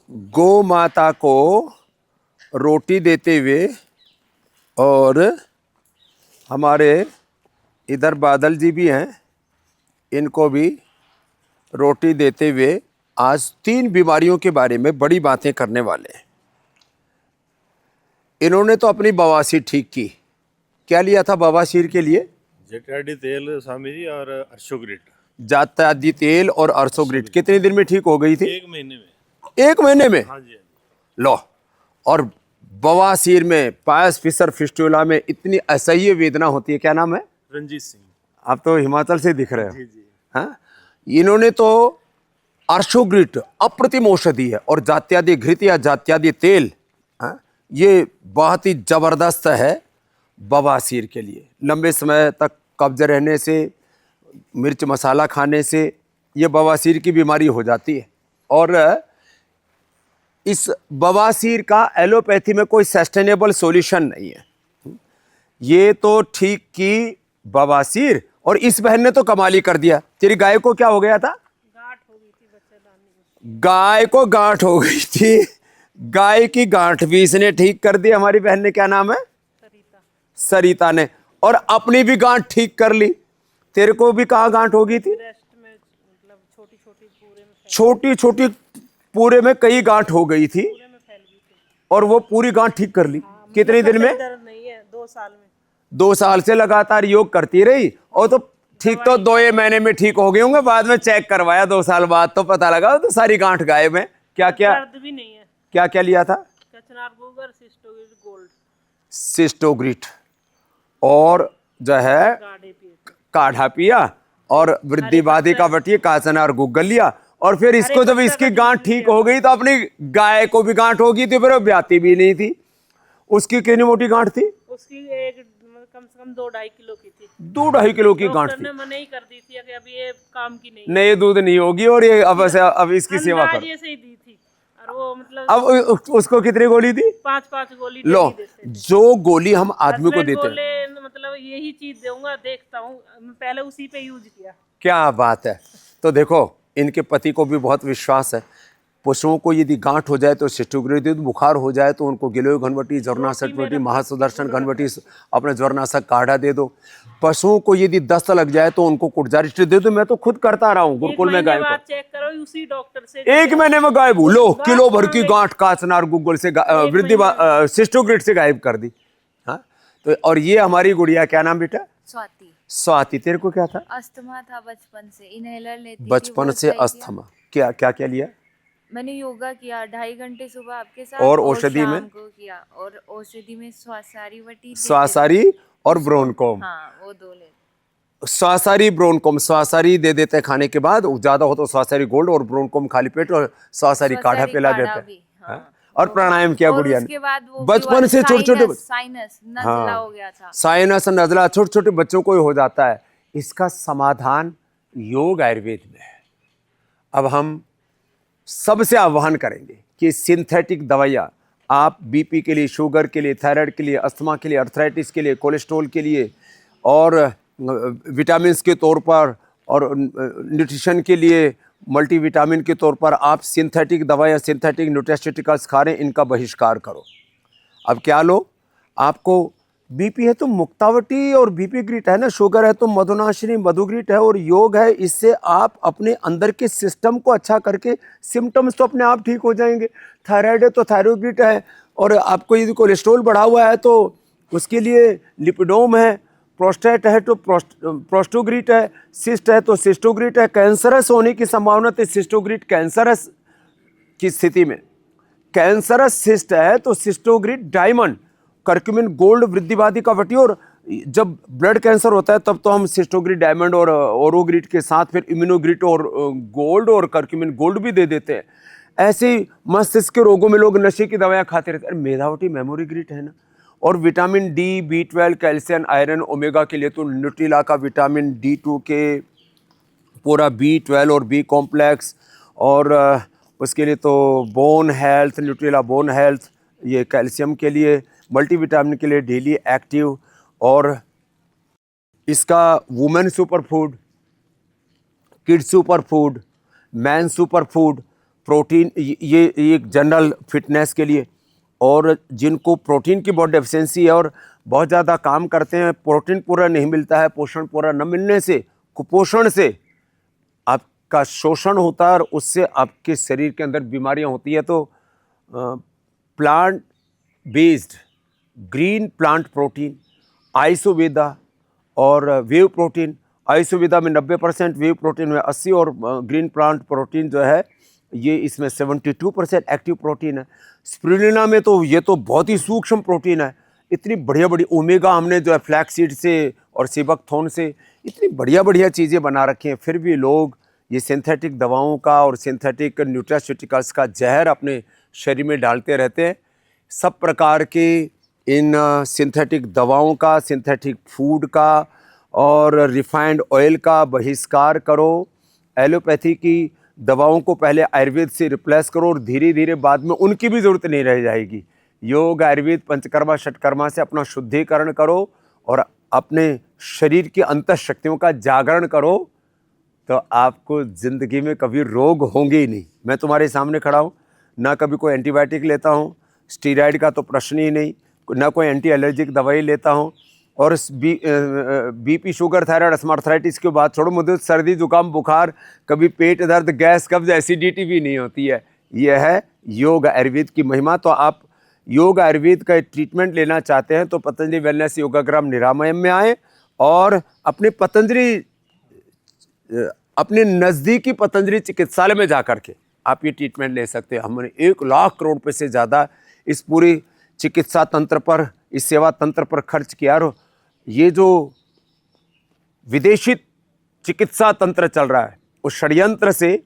गौ माता को रोटी देते हुए और हमारे इधर बादल जी भी हैं, इनको भी रोटी देते हुए आज 3 बीमारियों के बारे में बड़ी बातें करने वाले हैं। इन्होंने तो अपनी बवासीर ठीक की। क्या लिया था बवासीर के लिए? जटाडी तेल स्वामी जी और अर्शोग्रिट। जात्यादि तेल और अर्सोग्रिट। कितने दिन में ठीक हो गई थी? 1 महीने में। 1 महीने में? हाँ जी। लो, और बवासीर में, पायस फिशर फिस्टुला में इतनी असह्य वेदना होती है, क्या नाम है? रंजीत सिंह। आप तो हिमाचल से दिख रहे हो। जी जी। हाँ, इन्होंने तो अर्शोग्रिट अप्रतिम औषधि है, और जात्यादि घृत या जात्यादि तेल, हाँ, ये बहुत ही जबरदस्त है बवासीर के लिए। लंबे समय तक कब्ज रहने से, मिर्च मसाला खाने से ये बवासीर की बीमारी हो जाती है। और इस बवासीर का एलोपैथी में कोई सस्टेनेबल सॉल्यूशन नहीं है। ये तो ठीक की बवासीर, और इस बहन ने तो कमाल ही कर दिया। तेरी गाय को क्या हो गया था? गांठ हो गई थी बच्चेदानी में। गाय को गांठ हो गई थी। गाय की गांठ भी इसने ठीक कर दी। हमारी बहन ने, क्या नाम है? सरिता। सरिता ने। और अपनी भी गांठ ठीक कर ली। तेरे को भी कहाँ गांठ हो गई थी? ब्रेस्ट में, मतलब छोटी छोटी पूरे में छोटी छोटी पूरे में कई गांठ हो गई थी, पूरे में फैल गई थी। और वो पूरी गांठ ठीक कर ली। हाँ, कितने दिन में? दर्द नहीं है, 2 साल में। 2 साल से लगातार योग करती रही, और तो ठीक तो 2 महीने में ठीक हो गए होंगे। बाद में चेक करवाया 2 साल बाद, तो पता लगा तो सारी गांठ गायब है। क्या क्या दर्द भी नहीं है। क्या क्या लिया था? कचनार गोबर, सिस्टोगिल गोल्ड, सिस्टोग्रिट, और जो है गाढ़े पिए। काढ़ा पिया, और वृद्धिवादी का बटिए काचनार गुग्गल लिया। और फिर इसको जब इसकी गांठ ठीक हो गई, तो अपनी गाय को भी गांठ हो गई थी, फिर वो ब्याती भी नहीं थी। उसकी कितनी मोटी गांठ थी? उसकी एक कम से कम 2-2.5 किलो की थी। 2-2.5 किलो की गांठ डॉक्टर थी। ने मना ही कर दी थी कि अभी ये काम की नहीं। नए दूध नहीं होगी, और ये अब इसकी सेवा करो। अंदाजे से ही दी थी, और वो मतलब अब उसको कितनी गोली दी? 5-5 गोली लो, डेली देते थे। जो गोली हम आदमी को हस्बैंड देते हैं, बोले मतलब यही चीज दूंगा, देखता हूँ। मैं पहले उसी पे यूज किया। क्या बात है। तो देखो, इनके पति को भी बहुत विश्वास है। पशुओं को यदि गांठ हो जाए तो सिस्टोग्रिट दे दो, बुखार हो जाए तो उनको गिलोय घनवटी, ज्वरनाशक वटी, महासुदर्शन घनवटी, अपने ज्वरनाशक काढ़ा दे दो। पशुओं को यदि दस्त लग जाए तो उनको कुटजारिष्ट दे दो। मैं तो खुद करता रहा हूँ गुरुकुल में गाय को। चेक करो उसी डॉक्टर से। 1 महीने में गायब हो। लो, किलो भर की गांठ काचनार गुग्गल से वृद्धि सिस्टोग्रिट से गायब कर दी। हाँ, तो और ये हमारी गुड़िया, क्या नाम बेटा? स्वाति। स्वाति, तेरे को क्या था? अस्थमा था बचपन से, इनहेलर लेती थी, बचपन वो से सही किया। अस्थमा। क्या क्या क्या लिया? मैंने योगा किया 2.5 घंटे सुबह आपके साथ, और औषधि में? शाम को किया, और औषधि में श्वासारी वटी, श्वासारी और ब्रोनकोम। हाँ, वो 2 ले। श्वासारी ब्रोनकोम, श्वासारी दे देते हैं खाने के बाद, ज्यादा हो तो श्वासारी गोल्ड, और ब्रोनकोम खाली पेट, और श्वासारी काढ़ा पिला देते हैं। हाँ। और प्राणायाम किया और गुड़िया उसके ने। बाद वो बचपन से छोटे छोटे साइनस नजला हो गया था। साइनस नजला छोटे छोटे बच्चों को ही हो जाता है। इसका समाधान योग आयुर्वेद में है। अब हम सबसे आह्वान करेंगे कि सिंथेटिक दवाइयाँ आप बीपी के लिए, शुगर के लिए, थायराइड के लिए, अस्थमा के लिए, अर्थराइटिस के लिए, कोलेस्ट्रॉल के लिए, और विटामिन्स के तौर पर, और न्यूट्रिशन के लिए मल्टीविटामिन के तौर पर आप सिंथेटिक दवाइयाँ, सिंथेटिक न्यूट्रास्यूटिकल्स खा रहे हैं, इनका बहिष्कार करो। अब क्या लो, आपको बीपी है तो मुक्तावटी और बीपी ग्रिट है ना, शुगर है तो मधुनाशिनी मधुग्रिट है, और योग है, इससे आप अपने अंदर के सिस्टम को अच्छा करके सिम्टम्स तो अपने आप ठीक हो जाएंगे। थायराइड है तो थायरोग्रिट है, और आपको यदि कोलेस्ट्रॉल बढ़ा हुआ है तो उसके लिए लिपिडोम है, प्रोस्टेट है तो प्रोस्टोग्रिट है, सिस्ट है तो सिस्टोग्रिट है। कैंसरस होने की संभावना तो सिस्टोग्रिट, कैंसरस की स्थिति में कैंसरस सिस्ट है तो सिस्टोग्रिट डायमंड, कर्क्यूमिन गोल्ड, वृद्धिवादी का वटी। और जब ब्लड कैंसर होता है तब तो हम सिस्टोग्रिट डायमंड और ओरोग्रिट के साथ फिर इम्यूनोग्रिट और गोल्ड और कर्क्यूमिन गोल्ड भी दे देते हैं। ऐसे ही मस्तिष्क के रोगों में लोग नशे की दवाइयाँ खाते रहते हैं। मेधावटी मेमोरी ग्रिट है ना। और vitamin D, B12, calcium, iron, omega के लिए तो न्यूट्रिला का विटामिन D2 के पूरा B12 और B कॉम्प्लेक्स, और उसके लिए तो bone health, Nutrela bone health, ये कैल्शियम के लिए, मल्टीविटामिन के लिए डेली एक्टिव, और इसका women super food, kid super food, man super food, protein, ये एक जनरल फिटनेस के लिए, और जिनको प्रोटीन की बहुत डेफिशिएंसी है और बहुत ज़्यादा काम करते हैं, प्रोटीन पूरा नहीं मिलता है, पोषण पूरा न मिलने से, कुपोषण से आपका शोषण होता है और उससे आपके शरीर के अंदर बीमारियां होती है। तो plant based green plant protein, आइसोवेदा और वेव प्रोटीन, आइसोवेदा में 90%, वेव प्रोटीन में 80, और ग्रीन प्लांट प्रोटीन जो है ये इसमें 72% एक्टिव प्रोटीन है। स्पिरुलिना में तो ये तो बहुत ही सूक्ष्म प्रोटीन है। इतनी बढ़िया बढ़िया ओमेगा हमने जो है फ्लैक्स सीड से और सीबकथोर्न से इतनी बढ़िया बढ़िया चीज़ें बना रखी हैं, फिर भी लोग ये सिंथेटिक दवाओं का और सिंथेटिक न्यूट्रास्यूटिकल्स का जहर अपने शरीर में डालते रहते हैं। सब प्रकार के इन सिंथेटिक दवाओं का, सिंथेटिक फूड का और रिफाइंड ऑयल का बहिष्कार करो। एलोपैथी की दवाओं को पहले आयुर्वेद से रिप्लेस करो और धीरे धीरे बाद में उनकी भी ज़रूरत नहीं रह जाएगी। योग, आयुर्वेद, पंचकर्मा, षटकर्मा से अपना शुद्धिकरण करो और अपने शरीर की अंतःशक्तियों का जागरण करो, तो आपको ज़िंदगी में कभी रोग होंगे ही नहीं। मैं तुम्हारे सामने खड़ा हूँ, ना कभी कोई एंटीबायोटिक लेता हूँ, स्टीरॉयड का तो प्रश्न ही नहीं, ना कोई एंटी एलर्जिक दवाई लेता हूँ, और बीपी, शुगर, थायराइड, अस्थमार्थराइटिस की बात छोड़ो, मुझे सर्दी, जुकाम, बुखार, कभी पेट दर्द, गैस, कब्ज, एसिडिटी भी नहीं होती है। यह है योग आयुर्वेद की महिमा। तो आप योग आयुर्वेद का ट्रीटमेंट लेना चाहते हैं तो पतंजलि वेलनेस योगाग्राम निरामयम में आएँ और अपने नज़दीकी पतंजलि चिकित्सालय में जाकर के आप ये ट्रीटमेंट ले सकते हैं। हमने 1 लाख करोड़ रुपये से ज़्यादा इस पूरी चिकित्सा तंत्र पर, इस सेवा तंत्र पर खर्च किया, और ये जो विदेशी चिकित्सा तंत्र चल रहा है उस षड्यंत्र से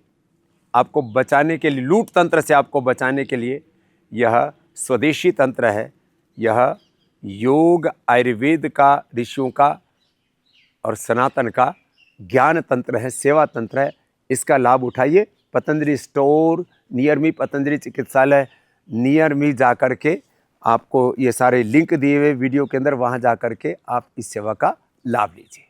आपको बचाने के लिए, लूट तंत्र से आपको बचाने के लिए यह स्वदेशी तंत्र है। यह योग आयुर्वेद का, ऋषियों का और सनातन का ज्ञान तंत्र है, सेवा तंत्र है। इसका लाभ उठाइए। Patanjali store near me, Patanjali चिकित्सालय नियर मी जाकर के आपको ये सारे लिंक दिए हुए वीडियो के अंदर, वहाँ जा कर के आप इस सेवा का लाभ लीजिए।